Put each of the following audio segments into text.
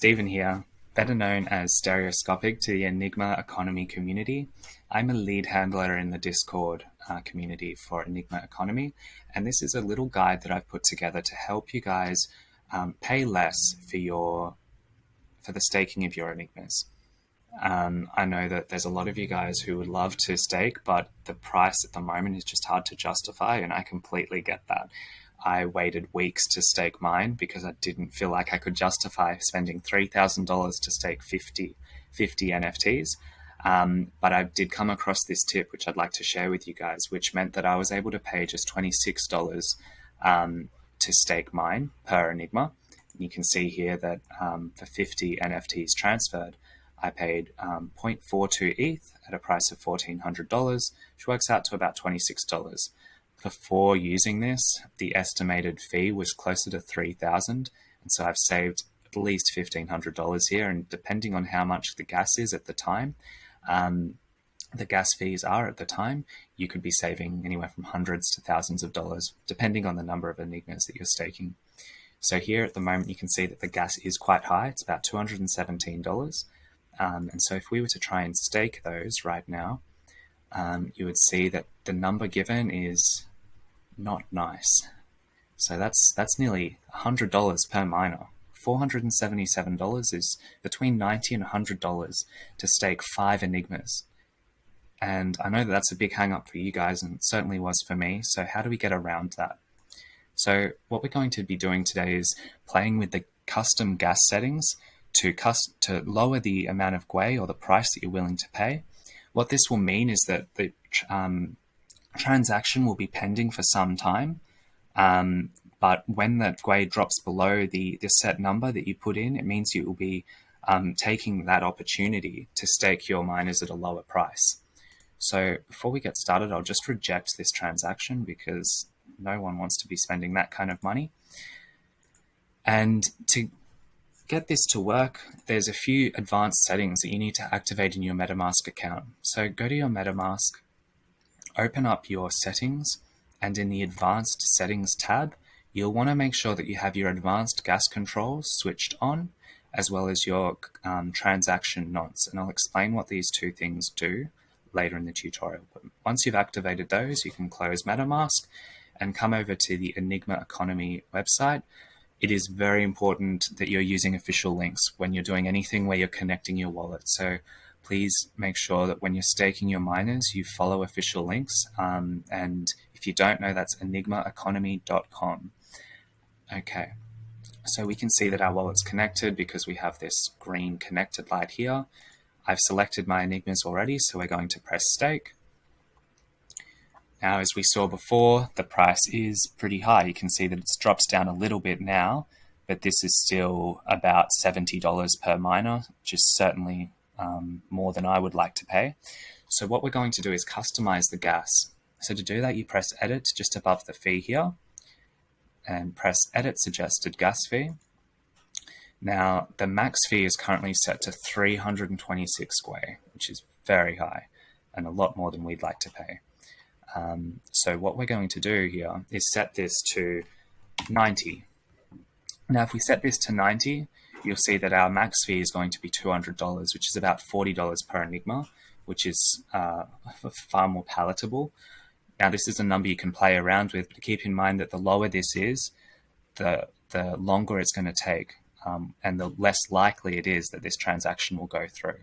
Steven here, better known as Stereoscopic to the Enigma Economy community. I'm a lead handler in the Discord community for Enigma Economy, and this is a little guide that I've put together to help you guys pay less for the staking of your Enigmas. I know that there's a lot of you guys who would love to stake, but the price at the moment is just hard to justify, and I completely get that. I waited weeks to stake mine because I didn't feel like I could justify spending $3,000 to stake 50 NFTs. But I did come across this tip, which I'd like to share with you guys, which meant that I was able to pay just $26 to stake mine per Enigma. And you can see here that for 50 NFTs transferred, I paid 0.42 ETH at a price of $1,400, which works out to about $26. Before using this, the estimated fee was closer to $3,000, and so I've saved at least $1,500 here. And depending on how much the gas is at the time, the gas fees are at the time, you could be saving anywhere from hundreds to thousands of dollars, depending on the number of Enigmas that you're staking. So here at the moment, you can see that the gas is quite high. It's about $217. And so if we were to try and stake those right now, you would see that the number given is not nice. So that's nearly $100 per miner. $477 is between $90 and $100 to stake 5 Enigmas. And I know that that's a big hang up for you guys, and it certainly was for me. So how do we get around that? So what we're going to be doing today is playing with the custom gas settings to lower the amount of GUI, or the price that you're willing to pay. What this will mean is that the transaction will be pending for some time, but when that GUI drops below the set number that you put in, it means you will be taking that opportunity to stake your miners at a lower price. So before we get started, I'll just reject this transaction because no one wants to be spending that kind of money. And to get this to work, there's a few advanced settings that you need to activate in your MetaMask account. So go to your MetaMask, open up your settings, and in the advanced settings tab, you'll want to make sure that you have your advanced gas controls switched on, as well as your transaction nonce. And I'll explain what these two things do later in the tutorial. But once you've activated those, you can close MetaMask and come over to the Enigma Economy website. It is very important that you're using official links when you're doing anything where you're connecting your wallet. So please make sure that when you're staking your miners, you follow official links. And if you don't know, that's enigmaeconomy.com. Okay, so we can see that our wallet's connected because we have this green connected light here. I've selected my Enigmas already, so we're going to press stake. Now, as we saw before, the price is pretty high. You can see that it's dropped down a little bit now, but this is still about $70 per miner, which is certainly more than I would like to pay. So what we're going to do is customize the gas. So to do that, you press edit just above the fee here and press edit suggested gas fee. Now, the max fee is currently set to 326 GUI, which is very high and a lot more than we'd like to pay. So what we're going to do here is set this to 90. Now, if we set this to 90, you'll see that our max fee is going to be $200, which is about $40 per Enigma, which is far more palatable. Now, this is a number you can play around with, but keep in mind that the lower this is, the longer it's going to take, and the less likely it is that this transaction will go through.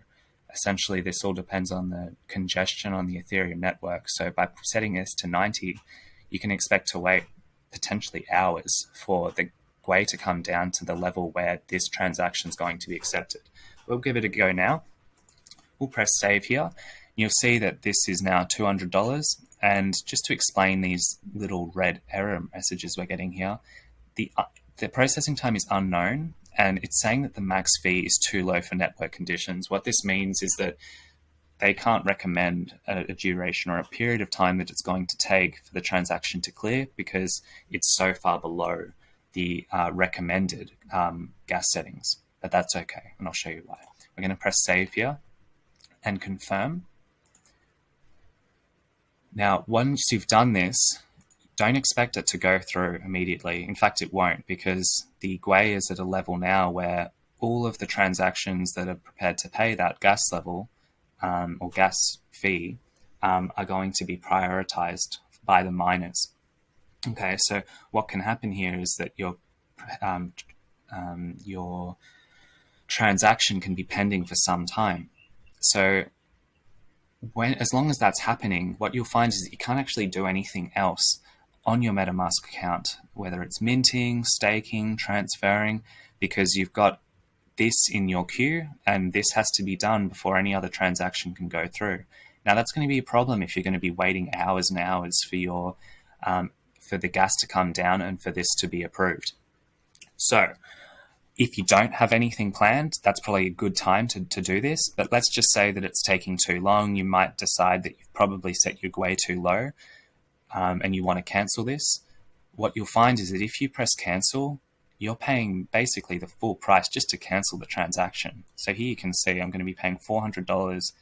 Essentially, this all depends on the congestion on the Ethereum network. So by setting this to 90, you can expect to wait potentially hours for the GUI to come down to the level where this transaction is going to be accepted. We'll give it a go now. We'll press save here. You'll see that this is now $200. And just to explain these little red error messages we're getting here, the processing time is unknown, and it's saying that the max fee is too low for network conditions. What this means is that they can't recommend a duration or a period of time that it's going to take for the transaction to clear because it's so far below the recommended gas settings. But that's okay, and I'll show you why. We're going to press save here and confirm. Now, once you've done this, don't expect it to go through immediately. In fact, it won't, because the GUI is at a level now where all of the transactions that are prepared to pay that gas level or gas fee are going to be prioritized by the miners. Okay, so what can happen here is that your transaction can be pending for some time. So as long as that's happening, what you'll find is that you can't actually do anything else on your MetaMask account, whether it's minting, staking, transferring, because you've got this in your queue, and this has to be done before any other transaction can go through. Now, that's going to be a problem if you're going to be waiting hours and hours for the gas to come down and for this to be approved. So, if you don't have anything planned, that's probably a good time to do this. But let's just say that it's taking too long. You might decide that you've probably set your GUI too low, and you want to cancel this. What you'll find is that if you press cancel, you're paying basically the full price just to cancel the transaction. So here you can see I'm going to be paying $400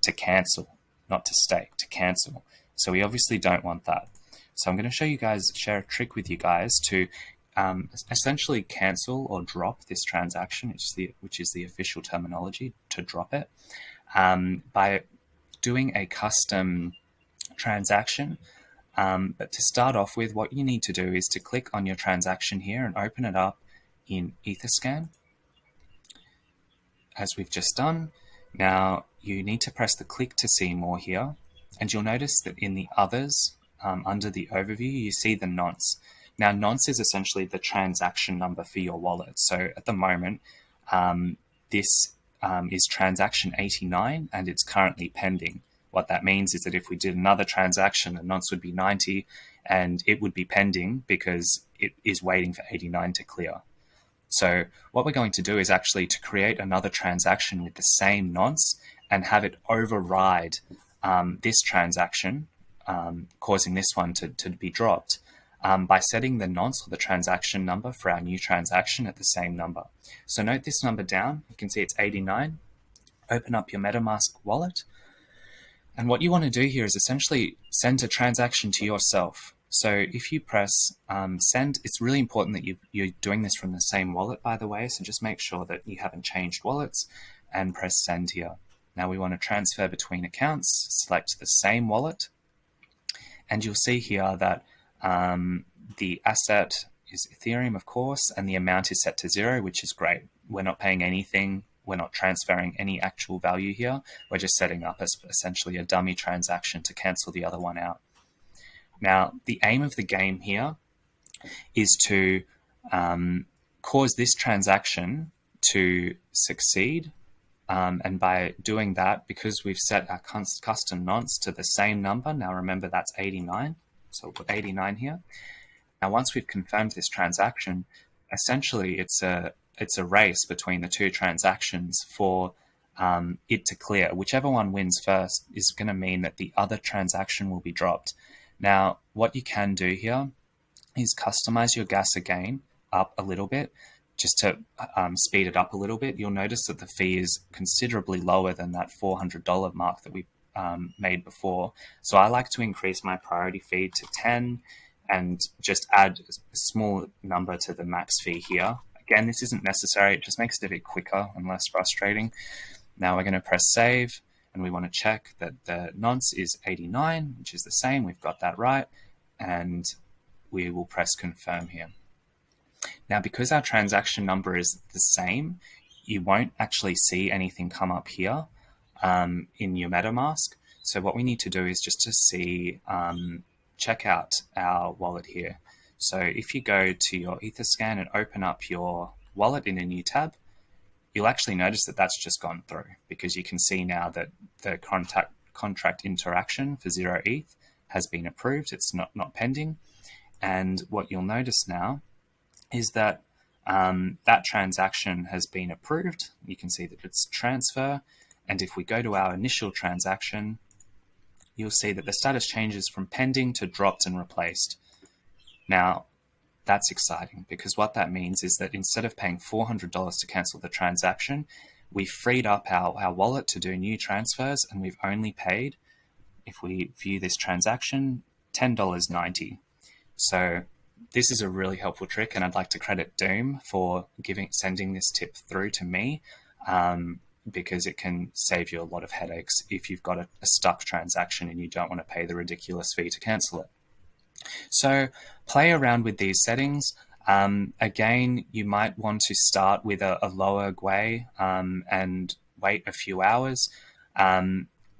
to cancel, not to stake, to cancel. So we obviously don't want that. So I'm going to share a trick with you guys to essentially cancel or drop this transaction, which is the official terminology, to drop it, by doing a custom transaction. But to start off with, what you need to do is to click on your transaction here and open it up in Etherscan, as we've just done. Now, you need to press the click to see more here, and you'll notice that in the others, under the overview, you see the nonce. Now, nonce is essentially the transaction number for your wallet. So at the moment, this is transaction 89, and it's currently pending. What that means is that if we did another transaction, the nonce would be 90, and it would be pending because it is waiting for 89 to clear. So what we're going to do is actually to create another transaction with the same nonce and have it override this transaction, causing this one to be dropped, by setting the nonce or the transaction number for our new transaction at the same number. So note this number down. You can see it's 89. Open up your MetaMask wallet. And what you want to do here is essentially send a transaction to yourself. So if you press send, it's really important that you're doing this from the same wallet, by the way. So just make sure that you haven't changed wallets and press send here. Now we want to transfer between accounts, select the same wallet. And you'll see here that the asset is Ethereum, of course, and the amount is set to 0, which is great. We're not paying anything. We're not transferring any actual value here. We're just setting up essentially a dummy transaction to cancel the other one out. Now, the aim of the game here is to cause this transaction to succeed. And by doing that, because we've set our custom nonce to the same number, now remember that's 89. So we'll put 89 here. Now, once we've confirmed this transaction, essentially it's a race between the two transactions for it to clear. Whichever one wins first is going to mean that the other transaction will be dropped. Now, what you can do here is customize your gas again up a little bit, just to speed it up a little bit. You'll notice that the fee is considerably lower than that $400 mark that we made before. So I like to increase my priority fee to 10 and just add a small number to the max fee here. Again, this isn't necessary. It just makes it a bit quicker and less frustrating. Now we're going to press save, and we want to check that the nonce is 89, which is the same. We've got that right. And we will press confirm here. Now, because our transaction number is the same, you won't actually see anything come up here in your MetaMask. So what we need to do is just to see, check out our wallet here. So if you go to your Etherscan and open up your wallet in a new tab, you'll actually notice that that's just gone through, because you can see now that the contract interaction for 0 ETH has been approved. It's not pending. And what you'll notice now is that that transaction has been approved. You can see that it's transfer. And if we go to our initial transaction, you'll see that the status changes from pending to dropped and replaced. Now, that's exciting, because what that means is that instead of paying $400 to cancel the transaction, we freed up our wallet to do new transfers, and we've only paid, if we view this transaction, $10.90. So this is a really helpful trick, and I'd like to credit Doom for sending this tip through to me, because it can save you a lot of headaches if you've got a stuck transaction and you don't want to pay the ridiculous fee to cancel it. So play around with these settings. Again, you might want to start with a lower GUI and wait a few hours.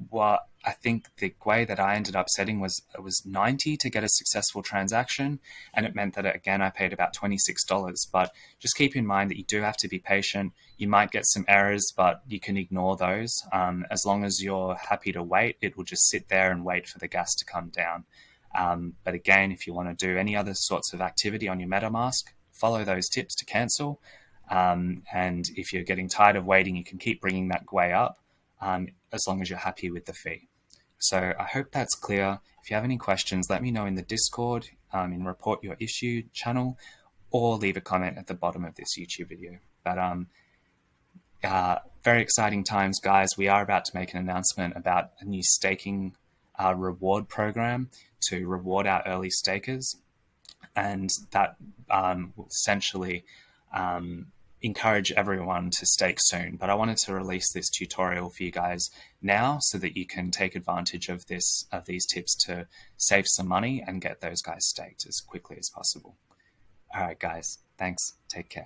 What I think the GUI that I ended up setting was 90 to get a successful transaction, and it meant that again I paid about $26. But just keep in mind that you do have to be patient. You might get some errors, but you can ignore those. As long as you're happy to wait, it will just sit there and wait for the gas to come down. But again, if you want to do any other sorts of activity on your MetaMask, follow those tips to cancel. And if you're getting tired of waiting, you can keep bringing that GUI up, as long as you're happy with the fee. So I hope that's clear. If you have any questions, let me know in the Discord, in Report Your Issue channel, or leave a comment at the bottom of this YouTube video. But very exciting times, guys. We are about to make an announcement about a new staking reward program to reward our early stakers, and that will essentially encourage everyone to stake soon. But I wanted to release this tutorial for you guys now so that you can take advantage of these tips to save some money and get those guys staked as quickly as possible. All right, guys, thanks. Take care.